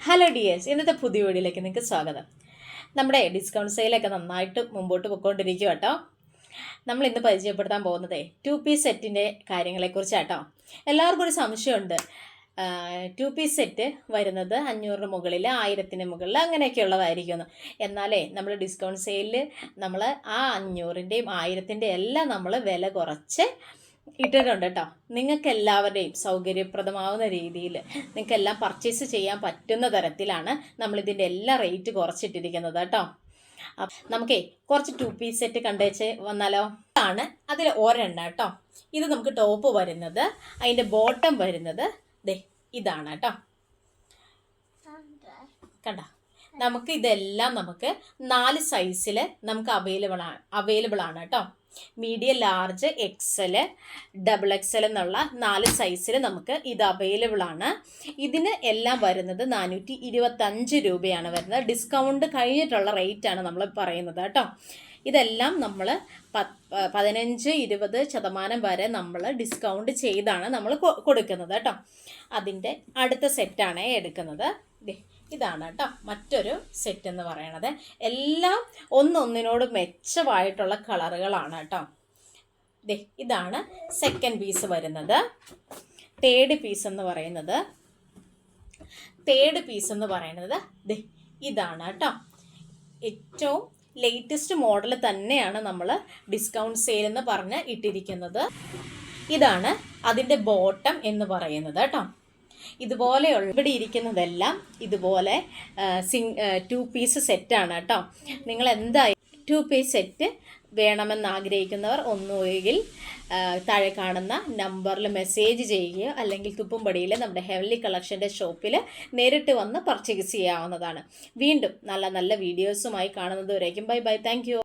Hello dears, ഇന്നത്തെ പുതിയ വീഡിയോയിലേക്ക് നിങ്ങൾക്ക് സ്വാഗതം. നമ്മുടെ ഡിസ്കൗണ്ട് സെയിലൊക്കെ നന്നായിട്ട് മുമ്പോട്ട് പോയിക്കൊണ്ടിരിക്കുക കേട്ടോ. നമ്മൾ ഇന്ന് പരിചയപ്പെടുത്താൻ പോകുന്നത് 2 പീസ് സെറ്റിൻ്റെ കാര്യങ്ങളെക്കുറിച്ചാട്ടോ. എല്ലാവർക്കും ഒരു സംശയമുണ്ട്, 2 പീസ് സെറ്റ് വരുന്നത് 500 മുകളിൽ, 1000 മുകളിൽ അങ്ങനെയൊക്കെയുള്ളതായിരിക്കുമെന്ന്. എന്നാലേ നമ്മൾ ഡിസ്കൗണ്ട് സെയിലിൽ നമ്മൾ ആ 500-ൻ്റെയും 1000-ൻ്റെയും എല്ലാം നമ്മൾ വില കുറച്ച് ഇട്ടിട്ടുണ്ട് കേട്ടോ. നിങ്ങൾക്ക് എല്ലാവരുടെയും സൗകര്യപ്രദമാവുന്ന രീതിയിൽ നിങ്ങൾക്കെല്ലാം പർച്ചേസ് ചെയ്യാൻ പറ്റുന്ന തരത്തിലാണ് നമ്മളിതിൻ്റെ എല്ലാ റേറ്റ് കുറച്ചിട്ടിരിക്കുന്നത് കേട്ടോ. നമുക്കേ കുറച്ച് 2 പീസ് സെറ്റ് കണ്ടുവച്ച് വന്നാലോ. ആണ് അതിൽ ഒരെണ്ണം കേട്ടോ. ഇത് നമുക്ക് ടോപ്പ് വരുന്നത്, അതിൻ്റെ ബോട്ടം വരുന്നത് ഇതാണ് കേട്ടോ. കണ്ട, നമുക്ക് ഇതെല്ലാം നമുക്ക് 4 സൈസിൽ നമുക്ക് അവൈലബിൾ ആണ് കേട്ടോ. മീഡിയം, ലാർജ്, എക്സൽ, XXL എന്നുള്ള 4 സൈസിൽ നമുക്ക് ഇത് അവൈലബിൾ ആണ്. ഇതിന് എല്ലാം വരുന്നത് 425 രൂപയാണ് വരുന്നത്. ഡിസ്കൗണ്ട് കഴിഞ്ഞിട്ടുള്ള റേറ്റാണ് നമ്മൾ പറയുന്നത് കേട്ടോ. ഇതെല്ലാം നമ്മൾ 15-20% വരെ നമ്മൾ ഡിസ്കൗണ്ട് ചെയ്താണ് നമ്മൾ കൊടുക്കുന്നത് കേട്ടോ. അതിൻ്റെ അടുത്ത സെറ്റാണ് എടുക്കുന്നത്. ഇതാണ് കേട്ടോ മറ്റൊരു സെറ്റ് എന്ന് പറയണത്. എല്ലാം ഒന്നൊന്നിനോട് മെച്ചമായിട്ടുള്ള കളറുകളാണ് കേട്ടോ. ഇതാണ് സെക്കൻഡ് പീസ് വരുന്നത്. തേർഡ് പീസ് എന്ന് പറയുന്നത് ഇതാണ് കേട്ടോ. ഏറ്റവും ലേറ്റസ്റ്റ് മോഡൽ തന്നെയാണ് നമ്മൾ ഡിസ്കൗണ്ട് സെയിൽ എന്ന് പറഞ്ഞ് ഇട്ടിരിക്കുന്നത്. ഇതാണ് അതിൻ്റെ ബോട്ടം എന്ന് പറയുന്നത് കേട്ടോ. ഇതുപോലെയുള്ള ഇവിടെ ഇരിക്കുന്നതെല്ലാം ഇതുപോലെ 2 പീസ് സെറ്റാണ് കേട്ടോ. നിങ്ങൾ എന്തായാലും 2 പീസ് സെറ്റ് വേണമെന്ന് ആഗ്രഹിക്കുന്നവർ ഒന്നുകിൽ താഴെ കാണുന്ന നമ്പറിൽ മെസ്സേജ് ചെയ്യുകയോ അല്ലെങ്കിൽ തുപ്പുംപടിയിൽ നമ്മുടെ ഹെവൻലി കളക്ഷൻ്റെ ഷോപ്പിൽ നേരിട്ട് വന്ന് പർച്ചേസ് ചെയ്യാവുന്നതാണ്. വീണ്ടും നല്ല നല്ല വീഡിയോസുമായി കാണുന്നത് വരേക്കും ബൈ ബൈ, താങ്ക് യു.